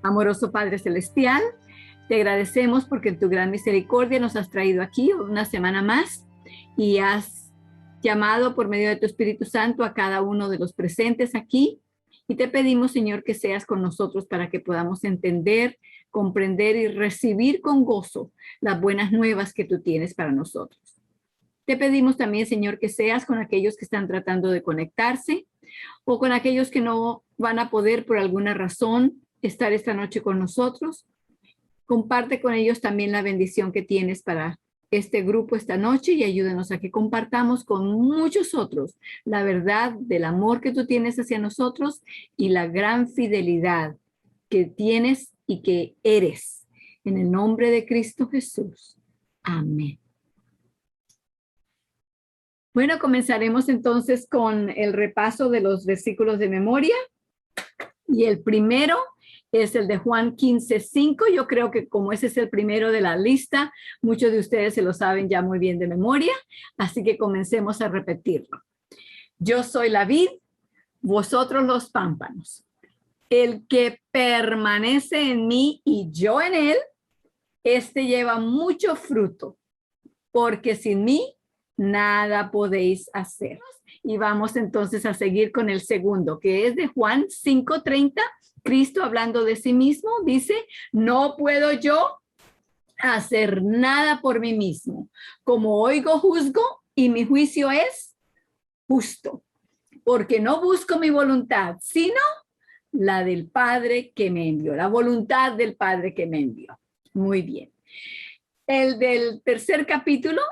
Amoroso Padre Celestial, te agradecemos porque en tu gran misericordia nos has traído aquí una semana más y has llamado por medio de tu Espíritu Santo a cada uno de los presentes aquí. Y te pedimos, Señor, que seas con nosotros para que podamos entender, comprender y recibir con gozo las buenas nuevas que tú tienes para nosotros. Te pedimos también, Señor, que seas con aquellos que están tratando de conectarse o con aquellos que no van a poder por alguna razón estar esta noche con nosotros. Comparte con ellos también la bendición que tienes para este grupo esta noche y ayúdanos a que compartamos con muchos otros la verdad del amor que tú tienes hacia nosotros y la gran fidelidad que tienes y que eres. En el nombre de Cristo Jesús. Amén. Bueno, comenzaremos entonces con el repaso de los versículos de memoria. Y el primero es el de Juan 15:5. Yo creo que como ese es el primero de la lista, muchos de ustedes se lo saben ya muy bien de memoria, así que comencemos a repetirlo. Yo soy la vid, vosotros los pámpanos. El que permanece en mí y yo en él, este lleva mucho fruto, porque sin mí nada podéis hacer. Y vamos entonces a seguir con el segundo, que es de Juan 5:30. Cristo hablando de sí mismo dice, no puedo yo hacer nada por mí mismo. Como oigo, juzgo y mi juicio es justo, porque no busco mi voluntad, sino la del Padre que me envió, la voluntad del Padre que me envió. Muy bien. El del tercer capítulo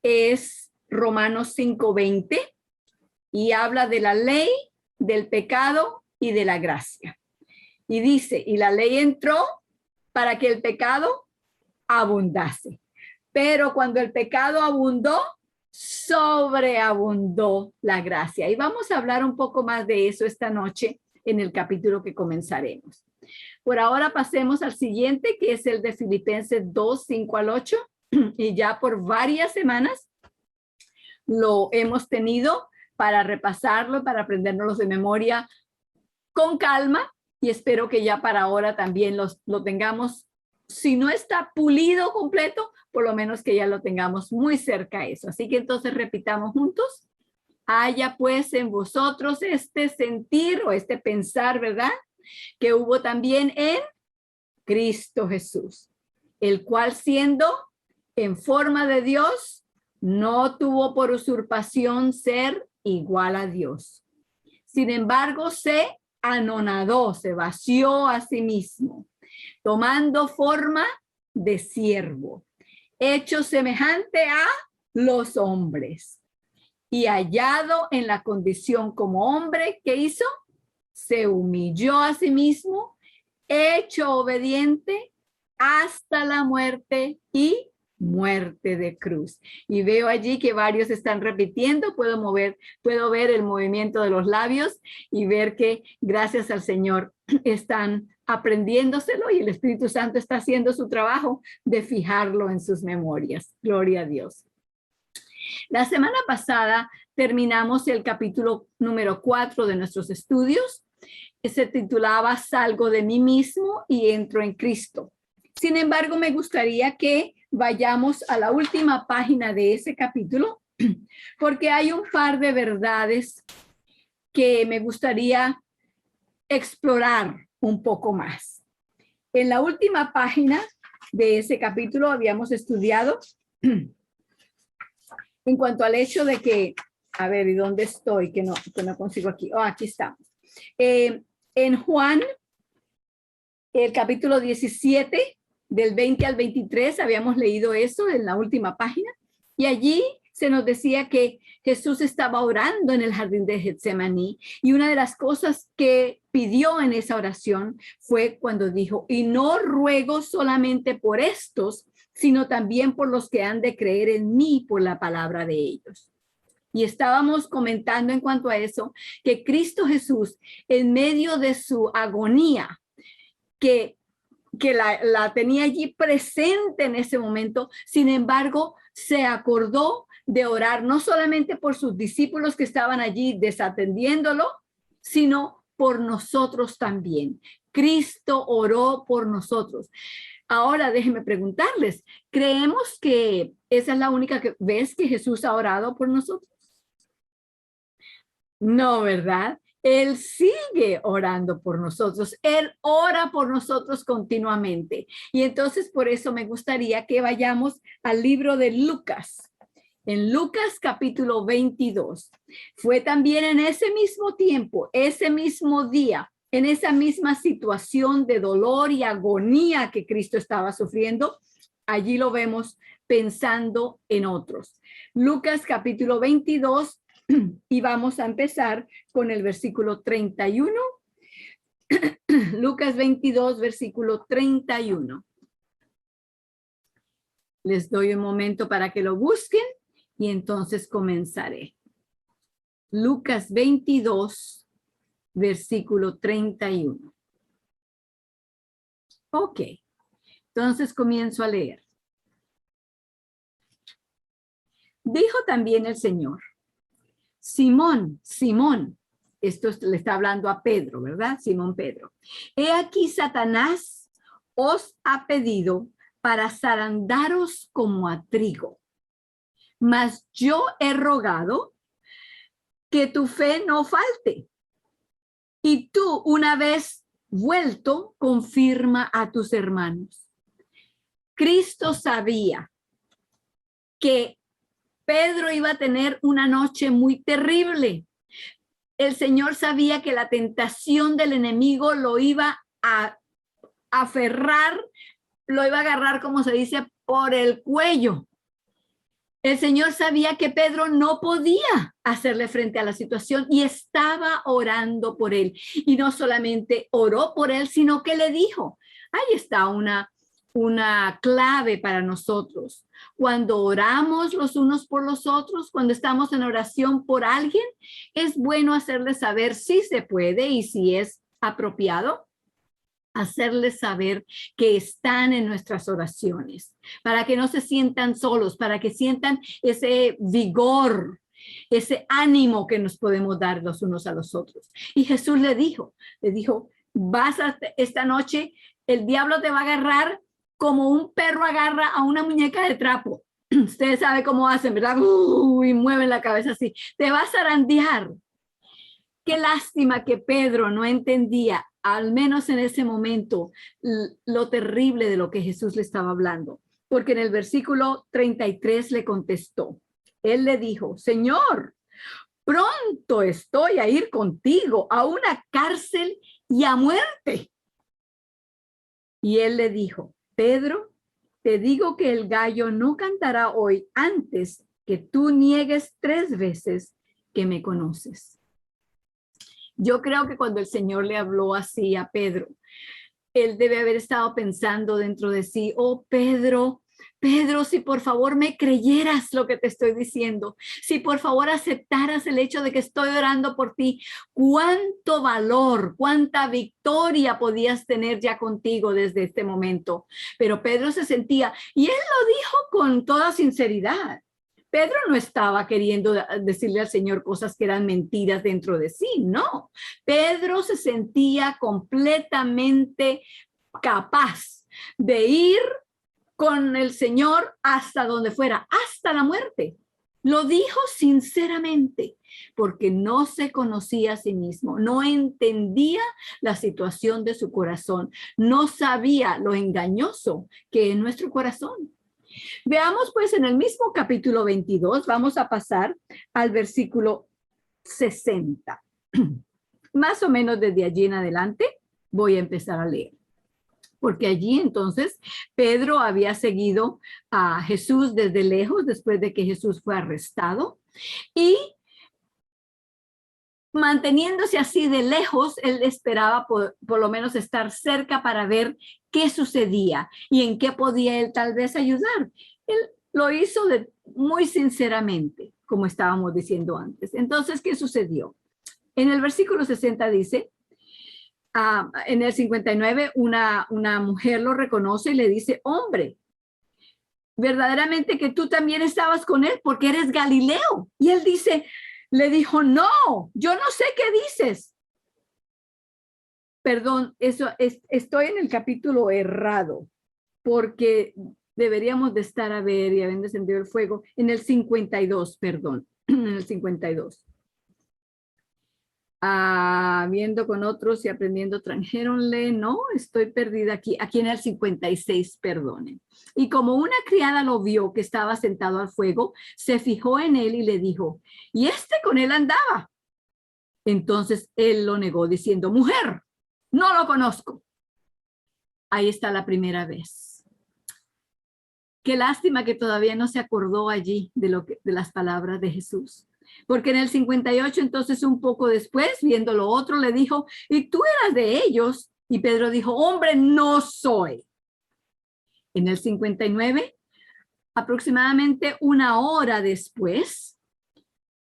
es Romanos 5:20 y habla de la ley, del pecado y de la gracia. Y dice, y la ley entró para que el pecado abundase. Pero cuando el pecado abundó, sobreabundó la gracia. Y vamos a hablar un poco más de eso esta noche en el capítulo que comenzaremos. Por ahora pasemos al siguiente, que es el de Filipenses 2:5-8. Y ya por varias semanas lo hemos tenido para repasarlo, para aprendernos de memoria con calma. Y espero que ya para ahora también lo tengamos, si no está pulido completo, por lo menos que ya lo tengamos muy cerca a eso. Así que entonces repitamos juntos. Haya pues en vosotros este sentir o este pensar, ¿verdad? Que hubo también en Cristo Jesús, el cual siendo en forma de Dios, no tuvo por usurpación ser igual a Dios. Sin embargo, se anonadó, se vació a sí mismo, tomando forma de siervo, hecho semejante a los hombres. Y hallado en la condición como hombre, ¿qué hizo? Se humilló a sí mismo, hecho obediente hasta la muerte y muerte de cruz. Y veo allí que varios están repitiendo, puedo ver el movimiento de los labios y ver que gracias al Señor están aprendiéndoselo y el Espíritu Santo está haciendo su trabajo de fijarlo en sus memorias. Gloria a Dios. La semana pasada terminamos el capítulo número 4 de nuestros estudios, que se titulaba Salgo de mí mismo y entro en Cristo. Sin embargo, me gustaría que vayamos a la última página de ese capítulo, porque hay un par de verdades que me gustaría explorar un poco más. En la última página de ese capítulo habíamos estudiado en cuanto al hecho de que, a ver, ¿y dónde estoy? Que no consigo aquí. Oh, aquí estamos. En Juan, el capítulo 17, del 20 al 23, habíamos leído eso en la última página, y allí se nos decía que Jesús estaba orando en el jardín de Getsemaní, y una de las cosas que pidió en esa oración fue cuando dijo, y no ruego solamente por estos, sino también por los que han de creer en mí por la palabra de ellos. Y estábamos comentando en cuanto a eso, que Cristo Jesús, en medio de su agonía, que la tenía allí presente en ese momento, sin embargo, se acordó de orar no solamente por sus discípulos que estaban allí desatendiéndolo, sino por nosotros también. Cristo oró por nosotros. Ahora déjenme preguntarles, ¿creemos que esa es la única vez que Jesús ha orado por nosotros? No, ¿verdad? Él sigue orando por nosotros. Él ora por nosotros continuamente. Y entonces por eso me gustaría que vayamos al libro de Lucas. En Lucas capítulo 22. Fue también en ese mismo tiempo, ese mismo día, en esa misma situación de dolor y agonía que Cristo estaba sufriendo. Allí lo vemos pensando en otros. Lucas capítulo 22. Y vamos a empezar con el versículo 31. Lucas 22, versículo 31. Les doy un momento para que lo busquen y entonces comenzaré. Lucas 22, versículo 31. Ok, entonces comienzo a leer. Dijo también el Señor: Simón, Simón, esto le está hablando a Pedro, ¿verdad? Simón Pedro. He aquí Satanás os ha pedido para zarandaros como a trigo. Mas yo he rogado que tu fe no falte. Y tú, una vez vuelto, confirma a tus hermanos. Cristo sabía que Pedro iba a tener una noche muy terrible. El Señor sabía que la tentación del enemigo lo iba a aferrar, lo iba a agarrar, como se dice, por el cuello. El Señor sabía que Pedro no podía hacerle frente a la situación y estaba orando por él. Y no solamente oró por él, sino que le dijo, ahí está una clave para nosotros. Cuando oramos los unos por los otros, cuando estamos en oración por alguien, es bueno hacerle saber si se puede y si es apropiado, hacerles saber que están en nuestras oraciones, para que no se sientan solos, para que sientan ese vigor, ese ánimo que nos podemos dar los unos a los otros. Y Jesús le dijo, esta noche, el diablo te va a agarrar como un perro agarra a una muñeca de trapo. Ustedes saben cómo hacen, ¿verdad? Y mueven la cabeza así. Te va a zarandear. Qué lástima que Pedro no entendía, al menos en ese momento, lo terrible de lo que Jesús le estaba hablando. Porque en el versículo 33 le contestó. Él le dijo, Señor, pronto estoy a ir contigo a una cárcel y a muerte. Y él le dijo, Pedro, te digo que el gallo no cantará hoy antes que tú niegues 3 veces que me conoces. Yo creo que cuando el Señor le habló así a Pedro, él debe haber estado pensando dentro de sí, oh Pedro, Pedro, si por favor me creyeras lo que te estoy diciendo, si por favor aceptaras el hecho de que estoy orando por ti, cuánto valor, cuánta victoria podías tener ya contigo desde este momento. Pero Pedro se sentía, y él lo dijo con toda sinceridad. Pedro no estaba queriendo decirle al Señor cosas que eran mentiras dentro de sí, no. Pedro se sentía completamente capaz de ir con el Señor hasta donde fuera, hasta la muerte. Lo dijo sinceramente, porque no se conocía a sí mismo, no entendía la situación de su corazón, no sabía lo engañoso que es nuestro corazón. Veamos pues en el mismo capítulo 22, vamos a pasar al versículo 60. Más o menos desde allí en adelante voy a empezar a leer. Porque allí entonces Pedro había seguido a Jesús desde lejos después de que Jesús fue arrestado y manteniéndose así de lejos, él esperaba por lo menos estar cerca para ver qué sucedía y en qué podía él tal vez ayudar. Él lo hizo muy sinceramente, como estábamos diciendo antes. Entonces, ¿qué sucedió? En el versículo 60 dice, en el 59, una mujer lo reconoce y le dice, hombre, verdaderamente que tú también estabas con él porque eres Galileo. Y él le dijo, no, yo no sé qué dices. Perdón, estoy en el capítulo errado, porque deberíamos de estar a ver y habiendo encendido el fuego en el 52, perdón, en el 52. Viendo con otros y aprendiendo tranjeronle, no, estoy perdida aquí en el 56, perdonen. Y como una criada lo vio que estaba sentado al fuego, se fijó en él y le dijo, ¿y este con él andaba? Entonces él lo negó diciendo, mujer, no lo conozco. Ahí está la primera vez. Qué lástima que todavía no se acordó allí de las palabras de Jesús. Porque en el 58, entonces un poco después, viendo lo otro, le dijo, ¿y tú eras de ellos? Y Pedro dijo, hombre, no soy. En el 59, aproximadamente una hora después,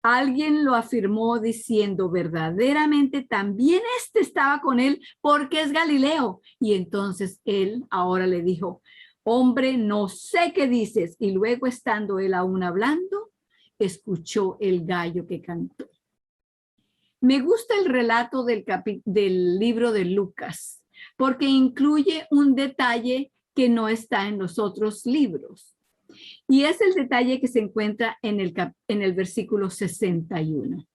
alguien lo afirmó diciendo, verdaderamente también este estaba con él porque es Galileo. Y entonces él ahora le dijo, hombre, no sé qué dices. Y luego estando él aún hablando, escuchó el gallo que cantó. Me gusta el relato del libro de Lucas, porque incluye un detalle que no está en los otros libros. Y es el detalle que se encuentra en el versículo 61.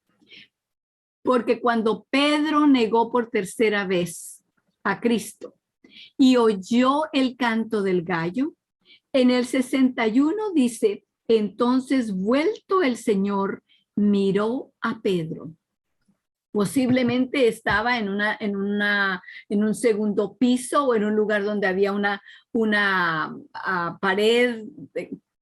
Porque cuando Pedro negó por tercera vez a Cristo y oyó el canto del gallo, en el 61 dice, entonces vuelto el Señor miró a Pedro. Posiblemente estaba en un segundo piso o en un lugar donde había una pared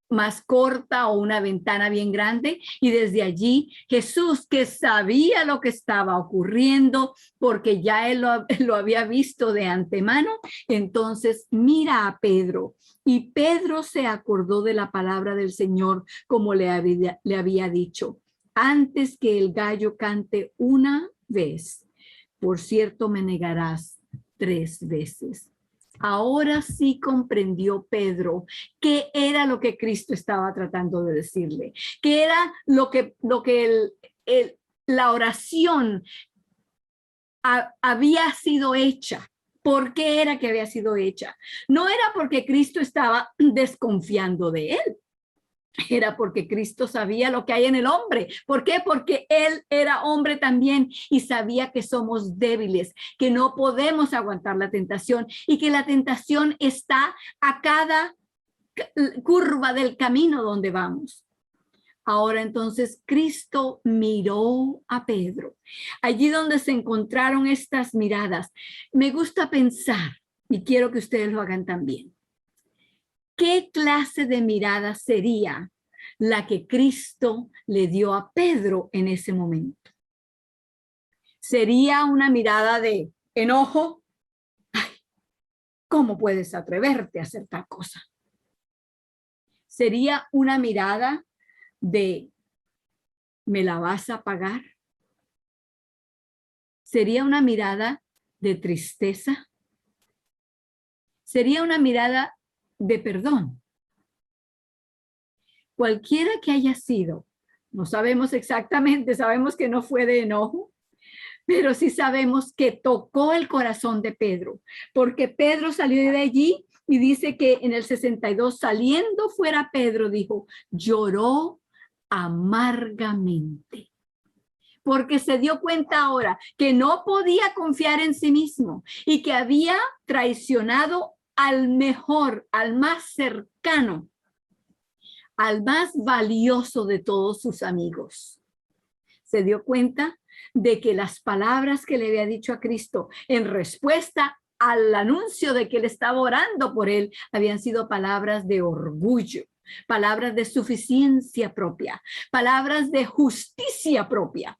más corta o una ventana bien grande, y desde allí Jesús, que sabía lo que estaba ocurriendo porque ya él lo había visto de antemano, entonces mira a Pedro, y Pedro se acordó de la palabra del Señor como le había dicho, antes que el gallo cante una vez, por cierto me negarás 3 veces. Ahora sí comprendió Pedro qué era lo que Cristo estaba tratando de decirle, qué era lo que la oración había sido hecha. ¿Por qué era que había sido hecha? No era porque Cristo estaba desconfiando de él. Era porque Cristo sabía lo que hay en el hombre. ¿Por qué? Porque él era hombre también y sabía que somos débiles, que no podemos aguantar la tentación y que la tentación está a cada curva del camino donde vamos. Ahora entonces Cristo miró a Pedro. Allí donde se encontraron estas miradas, me gusta pensar, y quiero que ustedes lo hagan también, ¿qué clase de mirada sería la que Cristo le dio a Pedro en ese momento? ¿Sería una mirada de enojo? Ay, ¿cómo puedes atreverte a hacer tal cosa? ¿Sería una mirada de ¿me la vas a pagar? ¿Sería una mirada de tristeza? ¿Sería una mirada de perdón? Cualquiera que haya sido, no sabemos exactamente, sabemos que no fue de enojo, pero sí sabemos que tocó el corazón de Pedro, porque Pedro salió de allí y dice que en el 62, saliendo fuera Pedro, dijo, lloró amargamente, porque se dio cuenta ahora que no podía confiar en sí mismo y que había traicionado al mejor, al más cercano, al más valioso de todos sus amigos. Se dio cuenta de que las palabras que le había dicho a Cristo en respuesta al anuncio de que él estaba orando por él habían sido palabras de orgullo, palabras de suficiencia propia, palabras de justicia propia.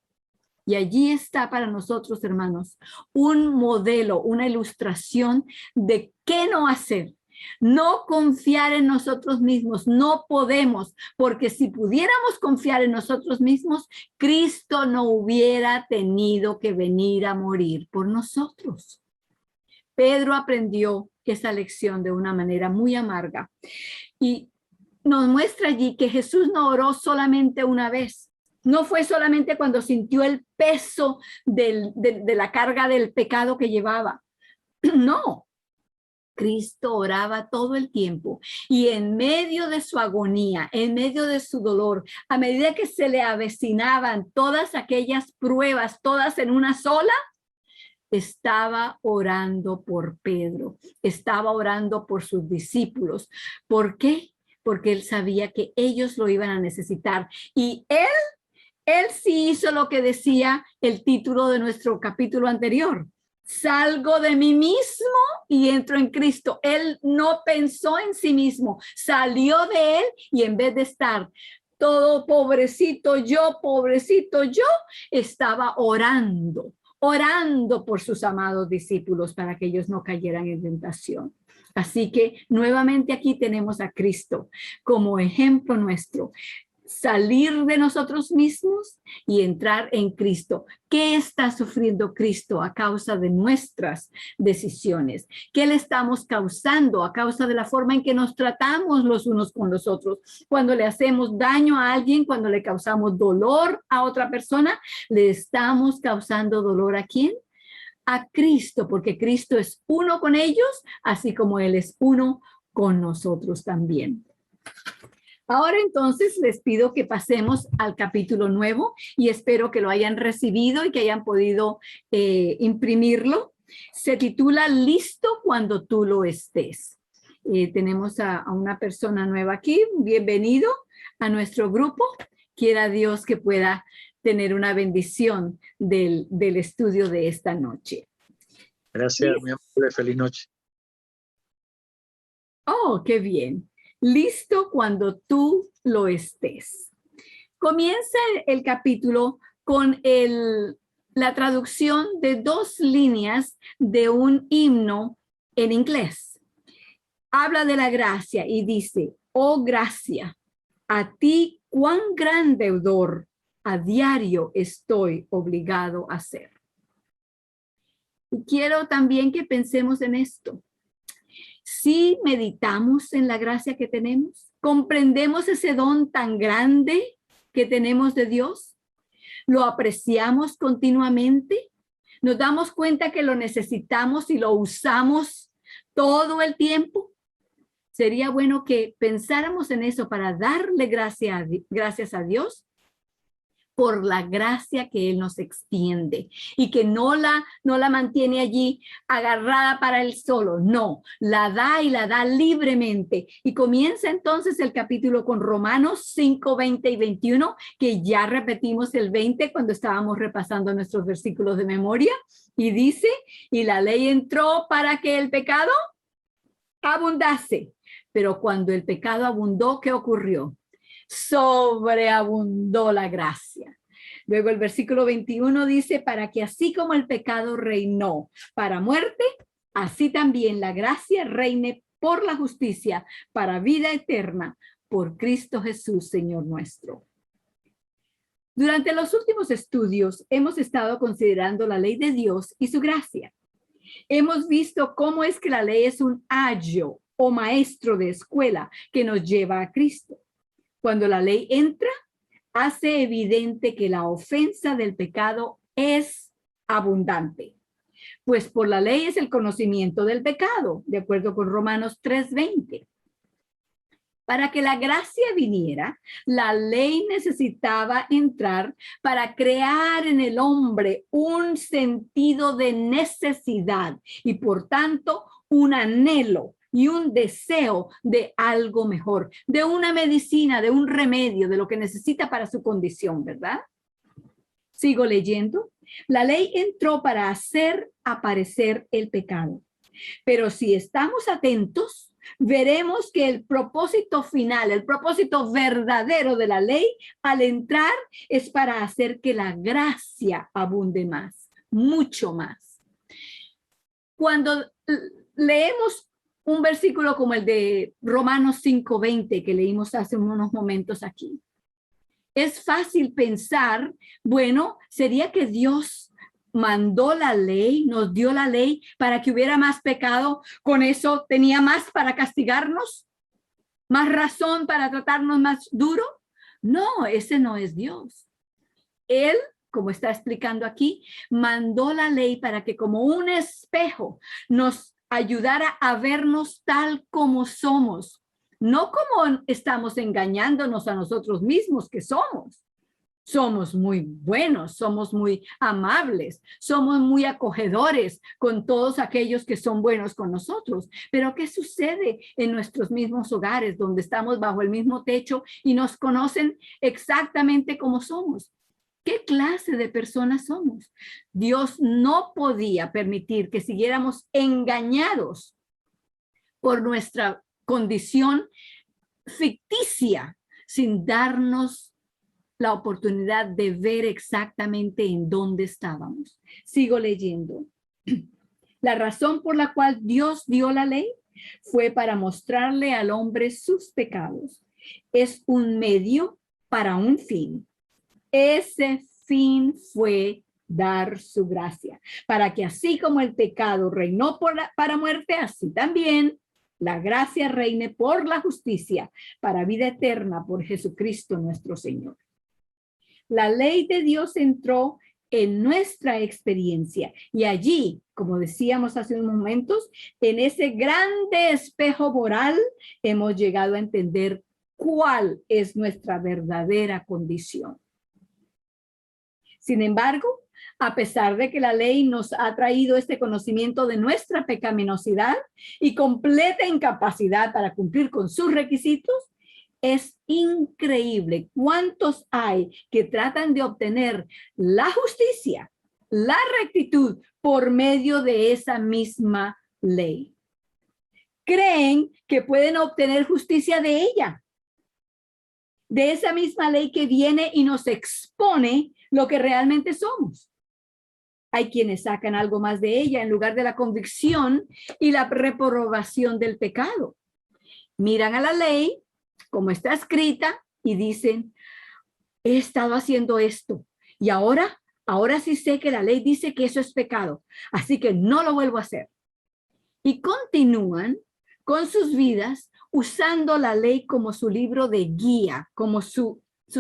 Y allí está para nosotros, hermanos, un modelo, una ilustración de qué no hacer. No confiar en nosotros mismos, no podemos, porque si pudiéramos confiar en nosotros mismos, Cristo no hubiera tenido que venir a morir por nosotros. Pedro aprendió esa lección de una manera muy amarga y nos muestra allí que Jesús no oró solamente una vez. No fue solamente cuando sintió el peso de la carga del pecado que llevaba. No. Cristo oraba todo el tiempo y en medio de su agonía, en medio de su dolor, a medida que se le avecinaban todas aquellas pruebas, todas en una sola, estaba orando por Pedro, estaba orando por sus discípulos. ¿Por qué? Porque él sabía que ellos lo iban a necesitar y él sí hizo lo que decía el título de nuestro capítulo anterior. Salgo de mí mismo y entro en Cristo. Él no pensó en sí mismo, salió de él y en vez de estar todo pobrecito yo, estaba orando por sus amados discípulos para que ellos no cayeran en tentación. Así que nuevamente aquí tenemos a Cristo como ejemplo nuestro. Salir de nosotros mismos y entrar en Cristo. ¿Qué está sufriendo Cristo a causa de nuestras decisiones? ¿Qué le estamos causando a causa de la forma en que nos tratamos los unos con los otros? Cuando le hacemos daño a alguien, cuando le causamos dolor a otra persona, ¿le estamos causando dolor a quién? A Cristo, porque Cristo es uno con ellos, así como Él es uno con nosotros también. Ahora entonces les pido que pasemos al capítulo nuevo y espero que lo hayan recibido y que hayan podido imprimirlo. Se titula Listo cuando tú lo estés. Tenemos a una persona nueva aquí. Bienvenido a nuestro grupo. Quiera Dios que pueda tener una bendición del estudio de esta noche. Gracias, mi amor. Feliz noche. Oh, qué bien. Listo cuando tú lo estés. Comienza el capítulo con la traducción de 2 líneas de un himno en inglés. Habla de la gracia y dice, oh gracia, a ti cuán gran deudor a diario estoy obligado a ser. Y quiero también que pensemos en esto. Si meditamos en la gracia que tenemos, comprendemos ese don tan grande que tenemos de Dios, lo apreciamos continuamente, nos damos cuenta que lo necesitamos y lo usamos todo el tiempo. Sería bueno que pensáramos en eso para darle gracias a Dios por la gracia que Él nos extiende y que no la mantiene allí agarrada para Él solo, no, la da y la da libremente. Y comienza entonces el capítulo con Romanos 5, 20 y 21, que ya repetimos el 20 cuando estábamos repasando nuestros versículos de memoria, y dice, y la ley entró para que el pecado abundase, pero cuando el pecado abundó, ¿qué ocurrió? Sobreabundó la gracia. Luego el versículo 21 dice, para que así como el pecado reinó para muerte, así también la gracia reine por la justicia para vida eterna por Cristo Jesús, Señor nuestro. Durante los últimos estudios hemos estado considerando la ley de Dios y su gracia. Hemos visto cómo es que la ley es un ayo o maestro de escuela que nos lleva a Cristo. Cuando la ley entra, hace evidente que la ofensa del pecado es abundante. Pues por la ley es el conocimiento del pecado, de acuerdo con Romanos 3:20. Para que la gracia viniera, la ley necesitaba entrar para crear en el hombre un sentido de necesidad y por tanto un anhelo y un deseo de algo mejor, de una medicina, de un remedio, de lo que necesita para su condición, ¿verdad? Sigo leyendo. La ley entró para hacer aparecer el pecado. Pero si estamos atentos, veremos que el propósito final, el propósito verdadero de la ley al entrar es para hacer que la gracia abunde más, mucho más. Cuando leemos un versículo como el de Romanos 5:20 que leímos hace unos momentos aquí, es fácil pensar, bueno, sería que Dios mandó la ley, nos dio la ley para que hubiera más pecado, con eso tenía más para castigarnos, más razón para tratarnos más duro. No, ese no es Dios. Él como está explicando aquí, mandó la ley para que como un espejo nos ayudara a vernos tal como somos, no como estamos engañándonos a nosotros mismos que somos. Somos muy buenos, somos muy amables, somos muy acogedores con todos aquellos que son buenos con nosotros. Pero ¿qué sucede en nuestros mismos hogares donde estamos bajo el mismo techo y nos conocen exactamente como somos? ¿Qué clase de personas somos? Dios no podía permitir que siguiéramos engañados por nuestra condición ficticia sin darnos la oportunidad de ver exactamente en dónde estábamos. Sigo leyendo. La razón por la cual Dios dio la ley fue para mostrarle al hombre sus pecados. Es un medio para un fin. Ese fin fue dar su gracia, para que así como el pecado reinó para muerte, así también la gracia reine por la justicia, para vida eterna por Jesucristo nuestro Señor. La ley de Dios entró en nuestra experiencia y allí, como decíamos hace unos momentos, en ese grande espejo moral hemos llegado a entender cuál es nuestra verdadera condición. Sin embargo, a pesar de que la ley nos ha traído este conocimiento de nuestra pecaminosidad y completa incapacidad para cumplir con sus requisitos, es increíble cuántos hay que tratan de obtener la justicia, la rectitud por medio de esa misma ley. Creen que pueden obtener justicia de ella, de esa misma ley que viene y nos expone lo que realmente somos. Hay quienes sacan algo más de ella en lugar de la convicción y la reprobación del pecado. Miran a la ley como está escrita y dicen, he estado haciendo esto y ahora sí sé que la ley dice que eso es pecado, así que no lo vuelvo a hacer. Y continúan con sus vidas usando la ley como su libro de guía, como sus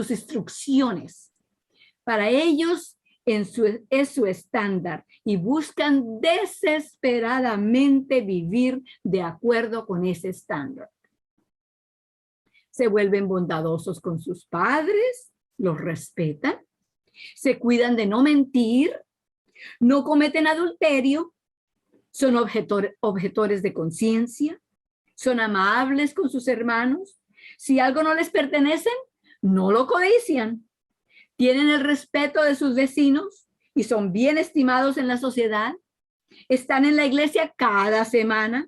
instrucciones. Para ellos es su estándar y buscan desesperadamente vivir de acuerdo con ese estándar. Se vuelven bondadosos con sus padres, los respetan, se cuidan de no mentir, no cometen adulterio, son objetores de conciencia, son amables con sus hermanos. Si algo no les pertenece, no lo codician. Tienen el respeto de sus vecinos y son bien estimados en la sociedad. Están en la iglesia cada semana.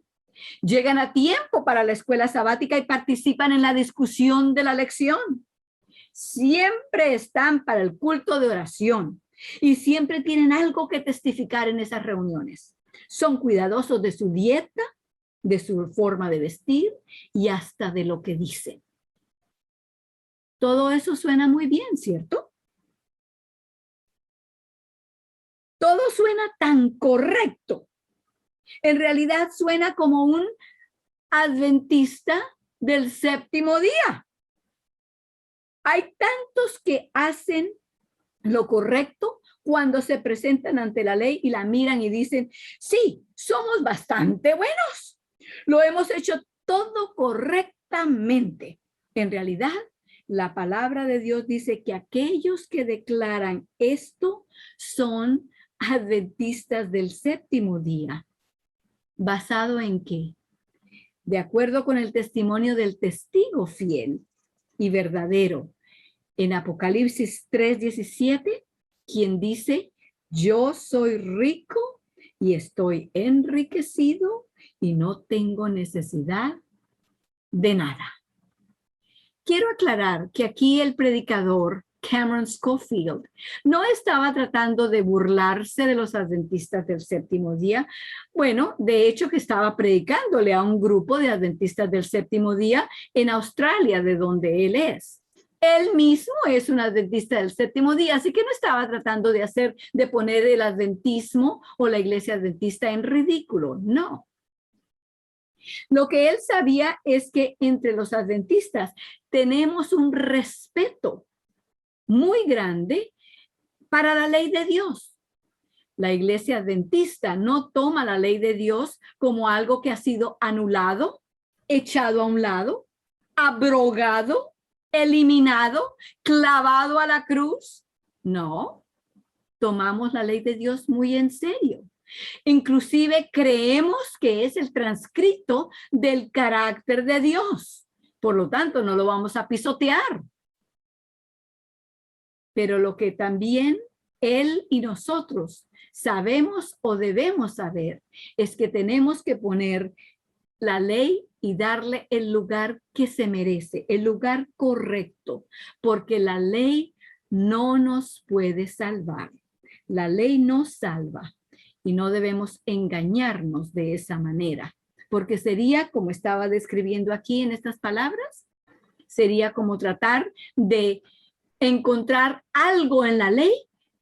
Llegan a tiempo para la escuela sabática y participan en la discusión de la lección. Siempre están para el culto de oración y siempre tienen algo que testificar en esas reuniones. Son cuidadosos de su dieta, de su forma de vestir y hasta de lo que dicen. Todo eso suena muy bien, ¿cierto? Todo suena tan correcto. En realidad suena como un adventista del séptimo día. Hay tantos que hacen lo correcto cuando se presentan ante la ley y la miran y dicen, sí, somos bastante buenos. Lo hemos hecho todo correctamente. En realidad, la palabra de Dios dice que aquellos que declaran esto son adventistas del séptimo día. ¿Basado en qué? De acuerdo con el testimonio del testigo fiel y verdadero. En Apocalipsis 3:17, quien dice, yo soy rico y estoy enriquecido y no tengo necesidad de nada. Quiero aclarar que aquí el predicador Cameron Schofield no estaba tratando de burlarse de los adventistas del séptimo día. Bueno, de hecho que estaba predicándole a un grupo de adventistas del séptimo día en Australia, de donde él es. Él mismo es un adventista del séptimo día, así que no estaba tratando de poner el adventismo o la iglesia adventista en ridículo, no. Lo que él sabía es que entre los adventistas tenemos un respeto muy grande para la ley de Dios. La iglesia adventista no toma la ley de Dios como algo que ha sido anulado, echado a un lado, abrogado, eliminado, clavado a la cruz. No, tomamos la ley de Dios muy en serio. Inclusive creemos que es el transcrito del carácter de Dios. Por lo tanto, no lo vamos a pisotear. Pero lo que también él y nosotros sabemos o debemos saber es que tenemos que poner la ley y darle el lugar que se merece, el lugar correcto, porque la ley no nos puede salvar. La ley nos salva y no debemos engañarnos de esa manera, porque sería, como estaba describiendo aquí en estas palabras, sería como tratar de encontrar algo en la ley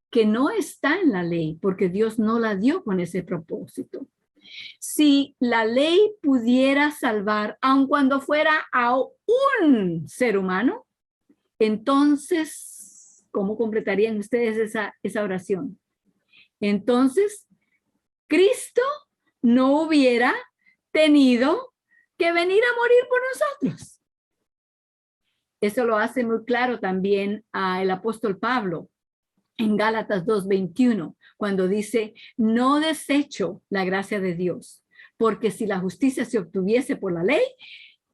que no está en la ley, porque Dios no la dio con ese propósito. Si la ley pudiera salvar, aun cuando fuera a un ser humano, entonces, ¿cómo completarían ustedes esa oración? Entonces, Cristo no hubiera tenido que venir a morir por nosotros. Eso lo hace muy claro también el apóstol Pablo en Gálatas 2:21, cuando dice, no desecho la gracia de Dios, porque si la justicia se obtuviese por la ley,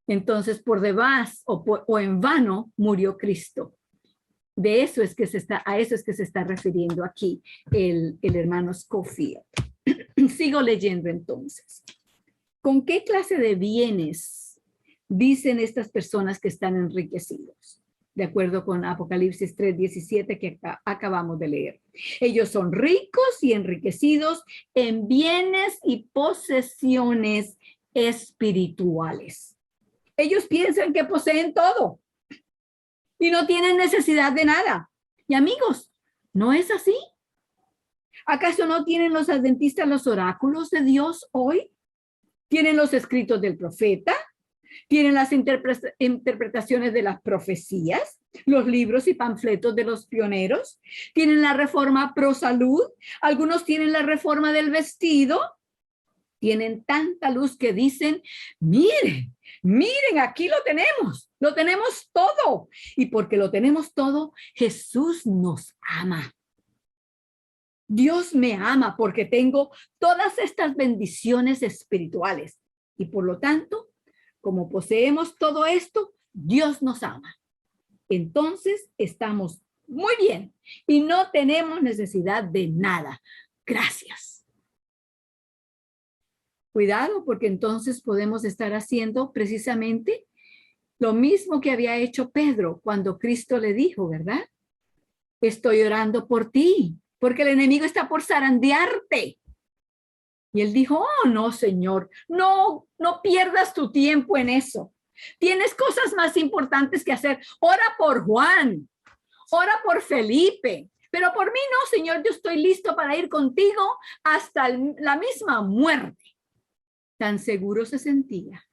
entonces por demás o en vano murió Cristo. De eso es que a eso es que se está refiriendo aquí el hermano Scofield. Sigo leyendo entonces. ¿Con qué clase de bienes dicen estas personas que están enriquecidos? De acuerdo con Apocalipsis 3:17 que acabamos de leer. Ellos son ricos y enriquecidos en bienes y posesiones espirituales. Ellos piensan que poseen todo y no tienen necesidad de nada. Y amigos, ¿no es así? ¿Acaso no tienen los adventistas los oráculos de Dios hoy? ¿Tienen los escritos del profeta? ¿Tienen las interpretaciones de las profecías? ¿Los libros y panfletos de los pioneros? ¿Tienen la reforma pro salud? ¿Algunos tienen la reforma del vestido? Tienen tanta luz que dicen, miren, aquí lo tenemos todo. Y porque lo tenemos todo, Jesús nos ama. Dios me ama porque tengo todas estas bendiciones espirituales. Y por lo tanto, como poseemos todo esto, Dios nos ama. Entonces estamos muy bien y no tenemos necesidad de nada. Gracias. Cuidado, porque entonces podemos estar haciendo precisamente lo mismo que había hecho Pedro cuando Cristo le dijo, ¿verdad? Estoy orando por ti, porque el enemigo está por zarandearte. Y él dijo, oh, no, Señor, no pierdas tu tiempo en eso. Tienes cosas más importantes que hacer. Ora por Juan, ora por Felipe, pero por mí no, Señor, yo estoy listo para ir contigo hasta la misma muerte. Tan seguro se sentía.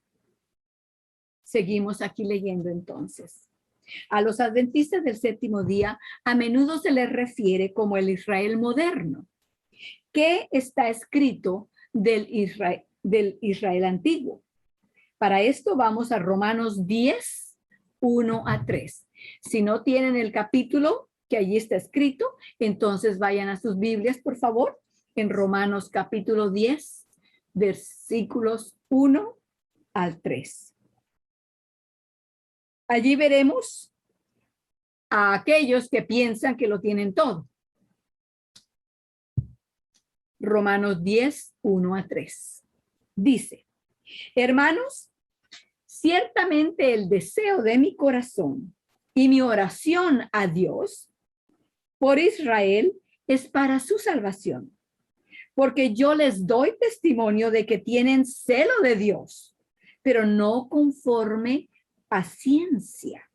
Seguimos aquí leyendo entonces. A los adventistas del séptimo día a menudo se les refiere como el Israel moderno. ¿Qué está escrito del Israel antiguo? Para esto vamos a Romanos 10, 1-3. Si no tienen el capítulo que allí está escrito, entonces vayan a sus Biblias, por favor, en Romanos capítulo 10, versículos 1-3. Allí veremos a aquellos que piensan que lo tienen todo. Romanos 10, 1-3. Dice, hermanos, ciertamente el deseo de mi corazón y mi oración a Dios por Israel es para su salvación, porque yo les doy testimonio de que tienen celo de Dios, pero no conforme a ciencia,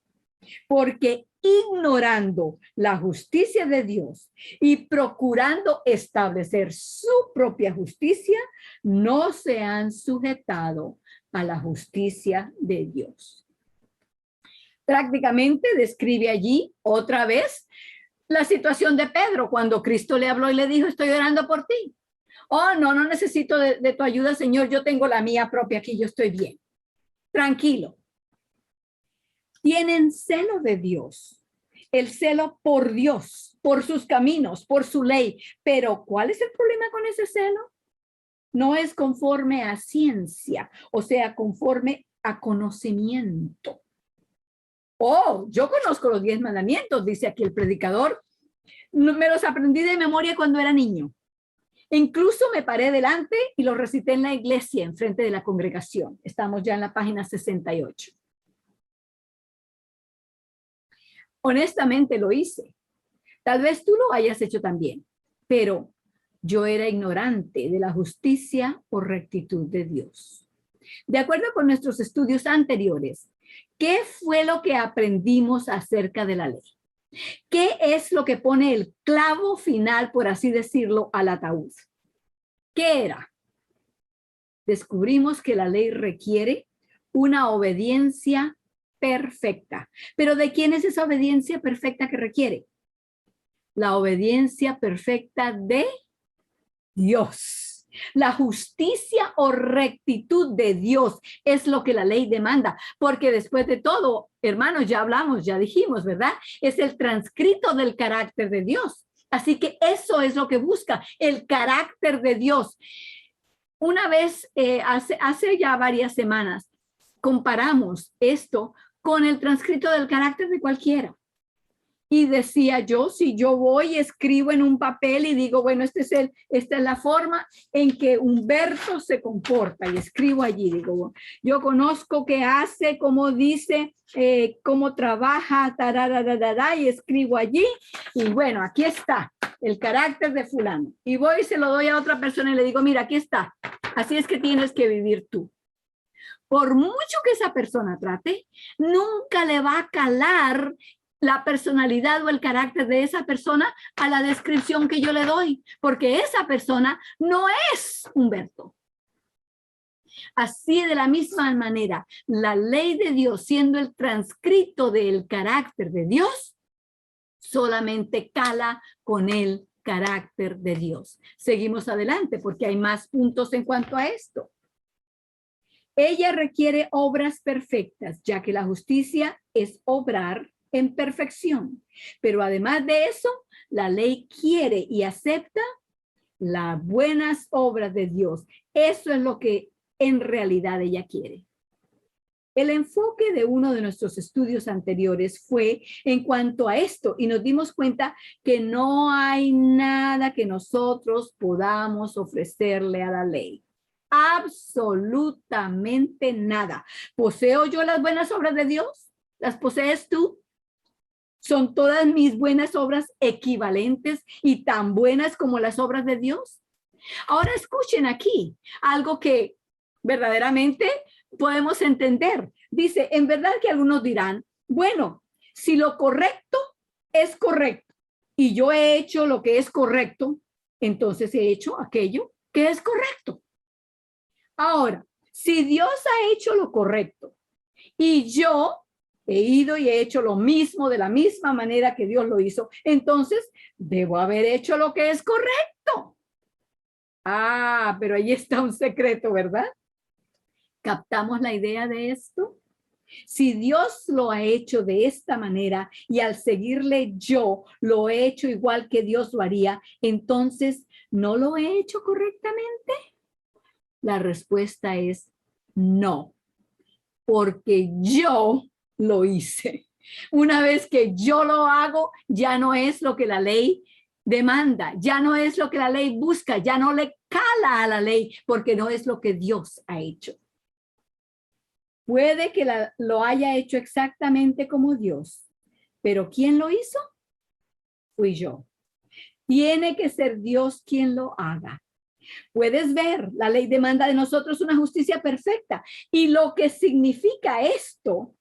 porque ignorando la justicia de Dios y procurando establecer su propia justicia, no se han sujetado a la justicia de Dios. Prácticamente describe allí otra vez La situación de Pedro, cuando Cristo le habló y le dijo, estoy orando por ti. Oh, no, no necesito de tu ayuda, Señor, yo tengo la mía propia aquí, yo estoy bien. Tranquilo. Tienen celo de Dios, el celo por Dios, por sus caminos, por su ley. Pero ¿cuál es el problema con ese celo? No es conforme a ciencia, o sea, conforme a conocimiento. Oh, yo conozco los 10 mandamientos, dice aquí el predicador. Me los aprendí de memoria cuando era niño. Incluso me paré delante y los recité en la iglesia, en frente de la congregación. Estamos ya en la página 68. Honestamente lo hice. Tal vez tú lo hayas hecho también, pero yo era ignorante de la justicia o rectitud de Dios. De acuerdo con nuestros estudios anteriores, ¿qué fue lo que aprendimos acerca de la ley? ¿Qué es lo que pone el clavo final, por así decirlo, al ataúd? ¿Qué era? Descubrimos que la ley requiere una obediencia perfecta. ¿Pero de quién es esa obediencia perfecta que requiere? La obediencia perfecta de Dios. La justicia o rectitud de Dios es lo que la ley demanda, porque después de todo, hermanos, ya hablamos, ya dijimos, ¿verdad? Es el transcrito del carácter de Dios. Así que eso es lo que busca, el carácter de Dios. Una vez, hace ya varias semanas, comparamos esto con el transcrito del carácter de cualquiera. Y decía yo, si yo voy y escribo en un papel y digo, bueno, esta es la forma en que Humberto se comporta, y escribo allí, digo, yo conozco qué hace, cómo dice, cómo trabaja, y escribo allí, y bueno, aquí está el carácter de fulano. Y voy y se lo doy a otra persona y le digo, mira, aquí está, así es que tienes que vivir tú. Por mucho que esa persona trate, nunca le va a calar la personalidad o el carácter de esa persona a la descripción que yo le doy, porque esa persona no es Humberto. Así, de la misma manera, la ley de Dios, siendo el transcrito del carácter de Dios, solamente cala con el carácter de Dios. Seguimos adelante porque hay más puntos en cuanto a esto. Ella requiere obras perfectas, ya que la justicia es obrar en perfección. Pero además de eso, la ley quiere y acepta las buenas obras de Dios. Eso es lo que en realidad ella quiere. El enfoque de uno de nuestros estudios anteriores fue en cuanto a esto, y nos dimos cuenta que no hay nada que nosotros podamos ofrecerle a la ley. Absolutamente nada. ¿Poseo yo las buenas obras de Dios? ¿Las posees tú? ¿Son todas mis buenas obras equivalentes y tan buenas como las obras de Dios? Ahora escuchen aquí algo que verdaderamente podemos entender. Dice, en verdad que algunos dirán, bueno, si lo correcto es correcto y yo he hecho lo que es correcto, entonces he hecho aquello que es correcto. Ahora, si Dios ha hecho lo correcto y yo he ido y he hecho lo mismo de la misma manera que Dios lo hizo, entonces debo haber hecho lo que es correcto. Ah, pero ahí está un secreto, ¿verdad? ¿Captamos la idea de esto? Si Dios lo ha hecho de esta manera y al seguirle yo lo he hecho igual que Dios lo haría, entonces ¿no lo he hecho correctamente? La respuesta es no, porque yo lo hice. Una vez que yo lo hago, ya no es lo que la ley demanda, ya no es lo que la ley busca, ya no le cala a la ley, porque no es lo que Dios ha hecho. Puede que lo haya hecho exactamente como Dios, pero ¿quién lo hizo? Fui yo. Tiene que ser Dios quien lo haga. Puedes ver, la ley demanda de nosotros una justicia perfecta. Y lo que significa esto,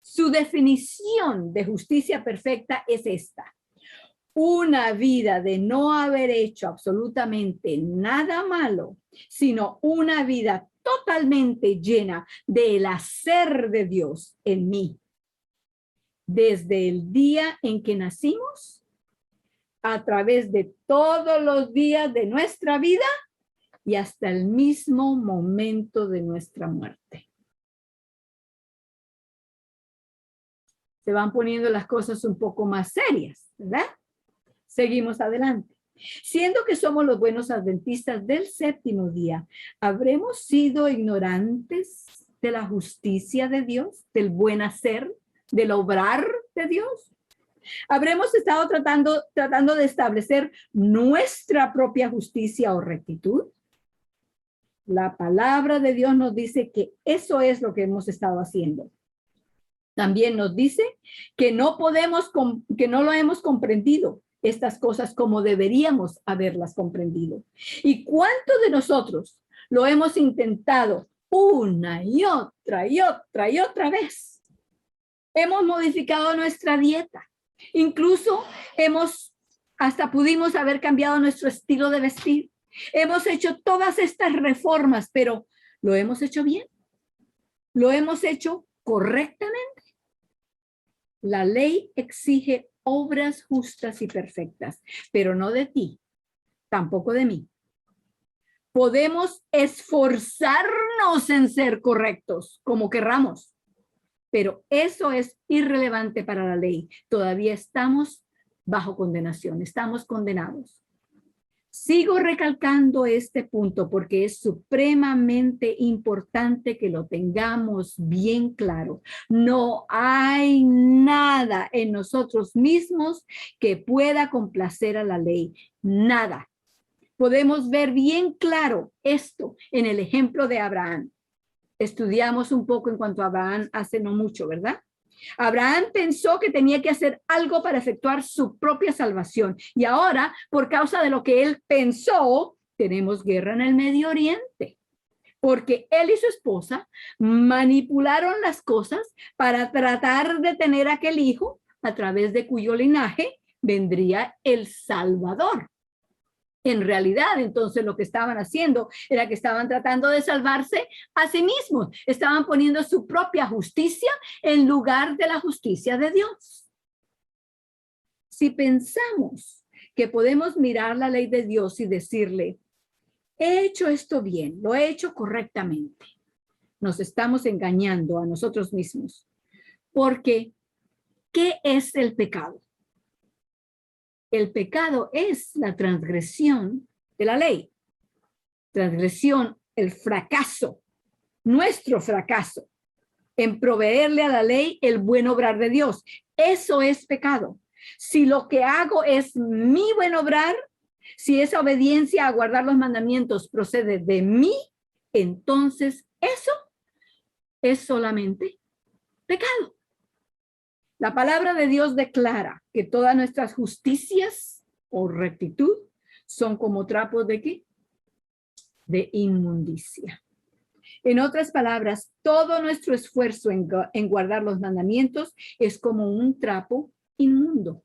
su definición de justicia perfecta es esta: una vida de no haber hecho absolutamente nada malo, sino una vida totalmente llena del hacer de Dios en mí. Desde el día en que nacimos a través de todos los días de nuestra vida y hasta el mismo momento de nuestra muerte. Se van poniendo las cosas un poco más serias, ¿verdad? Seguimos adelante. Siendo que somos los buenos adventistas del séptimo día, ¿habremos sido ignorantes de la justicia de Dios, del buen hacer, del obrar de Dios? ¿Habremos estado tratando de establecer nuestra propia justicia o rectitud? La palabra de Dios nos dice que eso es lo que hemos estado haciendo. También nos dice que no lo hemos comprendido estas cosas como deberíamos haberlas comprendido. ¿Y cuántos de nosotros lo hemos intentado una y otra vez? Hemos modificado nuestra dieta. Incluso hasta pudimos haber cambiado nuestro estilo de vestir. Hemos hecho todas estas reformas, pero ¿lo hemos hecho bien? ¿Lo hemos hecho correctamente? La ley exige obras justas y perfectas, pero no de ti, tampoco de mí. Podemos esforzarnos en ser correctos, como querramos, pero eso es irrelevante para la ley. Todavía estamos bajo condenación, estamos condenados. Sigo recalcando este punto porque es supremamente importante que lo tengamos bien claro. No hay nada en nosotros mismos que pueda complacer a la ley. Nada. Podemos ver bien claro esto en el ejemplo de Abraham. Estudiamos un poco en cuanto a Abraham hace no mucho, ¿verdad? Abraham pensó que tenía que hacer algo para efectuar su propia salvación. Y ahora, por causa de lo que él pensó, tenemos guerra en el Medio Oriente. Porque él y su esposa manipularon las cosas para tratar de tener aquel hijo a través de cuyo linaje vendría el Salvador. En realidad, entonces, lo que estaban haciendo era que estaban tratando de salvarse a sí mismos. Estaban poniendo su propia justicia en lugar de la justicia de Dios. Si pensamos que podemos mirar la ley de Dios y decirle, he hecho esto bien, lo he hecho correctamente, nos estamos engañando a nosotros mismos. Porque, ¿qué es el pecado? El pecado es la transgresión de la ley. Transgresión, el fracaso, nuestro fracaso en proveerle a la ley el buen obrar de Dios. Eso es pecado. Si lo que hago es mi buen obrar, si esa obediencia a guardar los mandamientos procede de mí, entonces eso es solamente pecado. La palabra de Dios declara que todas nuestras justicias o rectitud son como trapos de ¿qué? De inmundicia. En otras palabras, todo nuestro esfuerzo en guardar los mandamientos es como un trapo inmundo.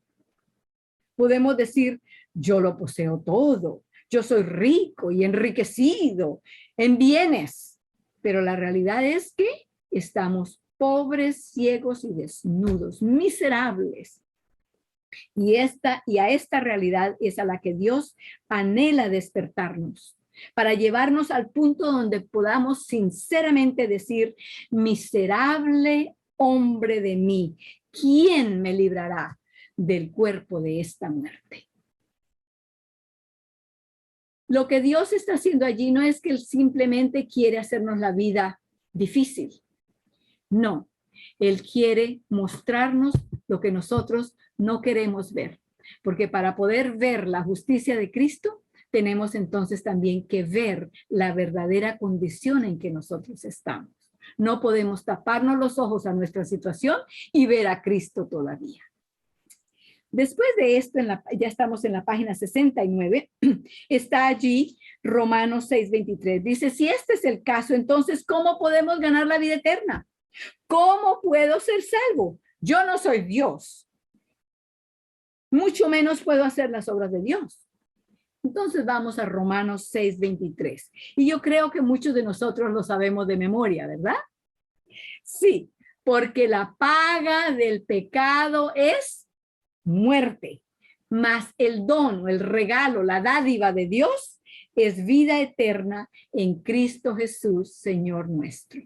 Podemos decir, yo lo poseo todo, yo soy rico y enriquecido en bienes, pero la realidad es que estamos pobres, ciegos y desnudos, miserables. Y a esta realidad es a la que Dios anhela despertarnos, para llevarnos al punto donde podamos sinceramente decir, miserable hombre de mí, ¿quién me librará del cuerpo de esta muerte? Lo que Dios está haciendo allí no es que Él simplemente quiere hacernos la vida difícil. No, Él quiere mostrarnos lo que nosotros no queremos ver, porque para poder ver la justicia de Cristo, tenemos entonces también que ver la verdadera condición en que nosotros estamos. No podemos taparnos los ojos a nuestra situación y ver a Cristo todavía. Después de esto, ya estamos en la página 69, está allí Romanos 6:23. Dice, si este es el caso, entonces, ¿cómo podemos ganar la vida eterna? ¿Cómo puedo ser salvo? Yo no soy Dios. Mucho menos puedo hacer las obras de Dios. Entonces vamos a Romanos 6:23. Y yo creo que muchos de nosotros lo sabemos de memoria, ¿verdad? Sí, porque la paga del pecado es muerte. mas el don o el regalo, la dádiva de Dios es vida eterna en Cristo Jesús, Señor nuestro.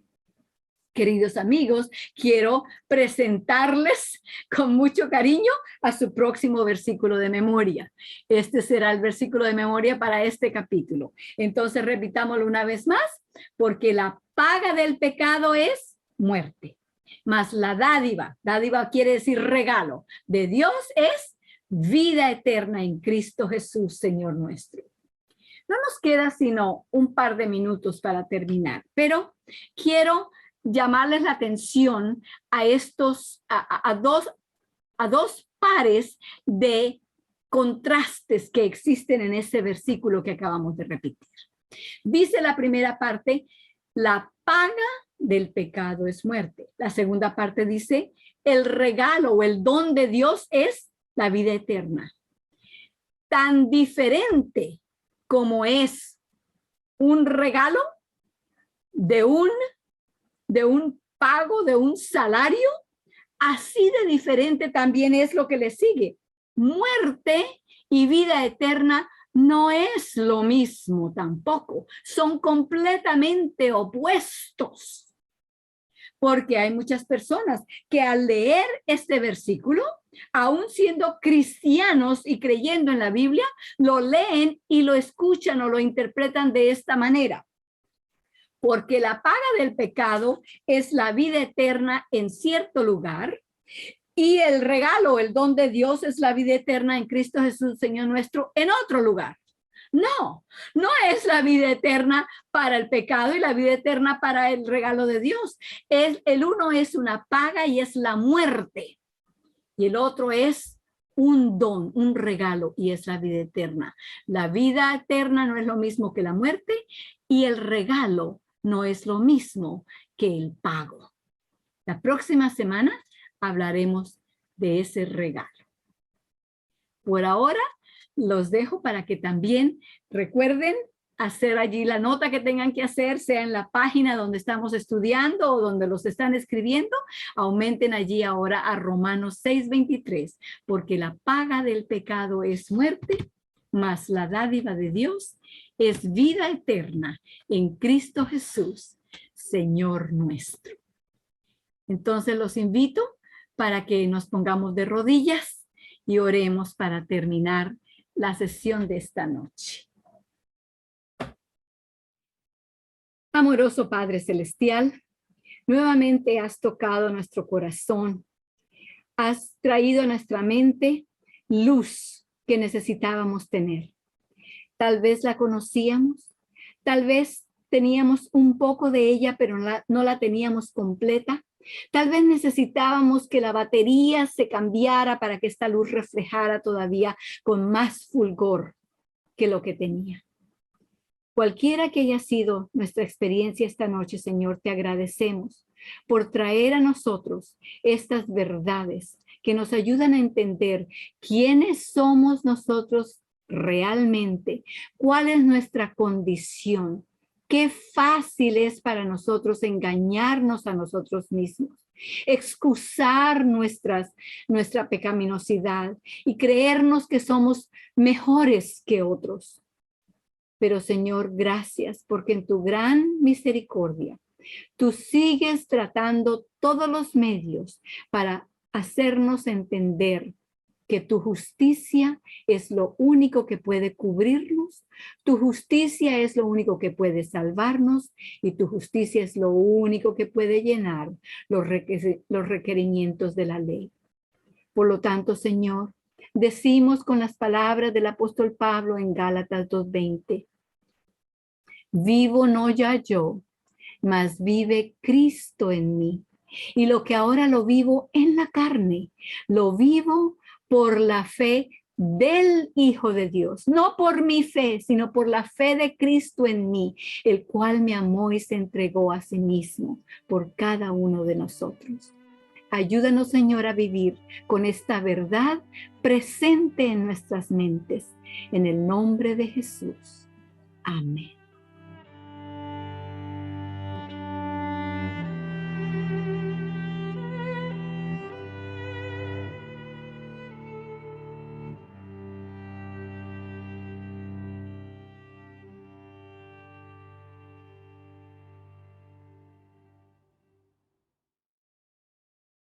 Queridos amigos, quiero presentarles con mucho cariño a su próximo versículo de memoria. Este será el versículo de memoria para este capítulo. Entonces repitámoslo una vez más, porque la paga del pecado es muerte, mas la dádiva quiere decir regalo, de Dios es vida eterna en Cristo Jesús, Señor nuestro. No nos queda sino un par de minutos para terminar, pero quiero llamarles la atención a dos pares de contrastes que existen en ese versículo que acabamos de repetir. Dice la primera parte, la paga del pecado es muerte. La segunda parte dice, el regalo o el don de Dios es la vida eterna. Tan diferente como es un regalo de un pago, de un salario, así de diferente también es lo que le sigue. Muerte y vida eterna no es lo mismo tampoco, son completamente opuestos. Porque hay muchas personas que al leer este versículo, aún siendo cristianos y creyendo en la Biblia, lo leen y lo escuchan o lo interpretan de esta manera. Porque la paga del pecado es la vida eterna en cierto lugar, y el regalo, el don de Dios es la vida eterna en Cristo Jesús, Señor nuestro, en otro lugar. No es la vida eterna para el pecado y la vida eterna para el regalo de Dios. El uno es una paga y es la muerte, y el otro es un don, un regalo, y es la vida eterna. La vida eterna no es lo mismo que la muerte, y el regalo no es lo mismo que el pago. La próxima semana hablaremos de ese regalo. Por ahora, los dejo para que también recuerden hacer allí la nota que tengan que hacer, sea en la página donde estamos estudiando o donde los están escribiendo. Aumenten allí ahora a Romanos 6:23, porque la paga del pecado es muerte, mas la dádiva de Dios es vida eterna en Cristo Jesús, Señor nuestro. Entonces los invito para que nos pongamos de rodillas y oremos para terminar la sesión de esta noche. Amoroso Padre Celestial, nuevamente has tocado nuestro corazón. Has traído a nuestra mente luz que necesitábamos tener. Tal vez la conocíamos, tal vez teníamos un poco de ella, pero no la teníamos completa. Tal vez necesitábamos que la batería se cambiara para que esta luz reflejara todavía con más fulgor que lo que tenía. Cualquiera que haya sido nuestra experiencia esta noche, Señor, te agradecemos por traer a nosotros estas verdades que nos ayudan a entender quiénes somos nosotros realmente, cuál es nuestra condición. Qué fácil es para nosotros engañarnos a nosotros mismos, excusar nuestra pecaminosidad y creernos que somos mejores que otros. Pero Señor, gracias, porque en tu gran misericordia, tú sigues tratando todos los medios para hacernos entender que tu justicia es lo único que puede cubrirnos, tu justicia es lo único que puede salvarnos y tu justicia es lo único que puede llenar los requerimientos de la ley. Por lo tanto, Señor, decimos con las palabras del apóstol Pablo en Gálatas 2:20, vivo no ya yo, mas vive Cristo en mí. Y lo que ahora lo vivo en la carne, lo vivo por la fe del Hijo de Dios, no por mi fe, sino por la fe de Cristo en mí, el cual me amó y se entregó a sí mismo por cada uno de nosotros. Ayúdanos, Señor, a vivir con esta verdad presente en nuestras mentes. En el nombre de Jesús. Amén.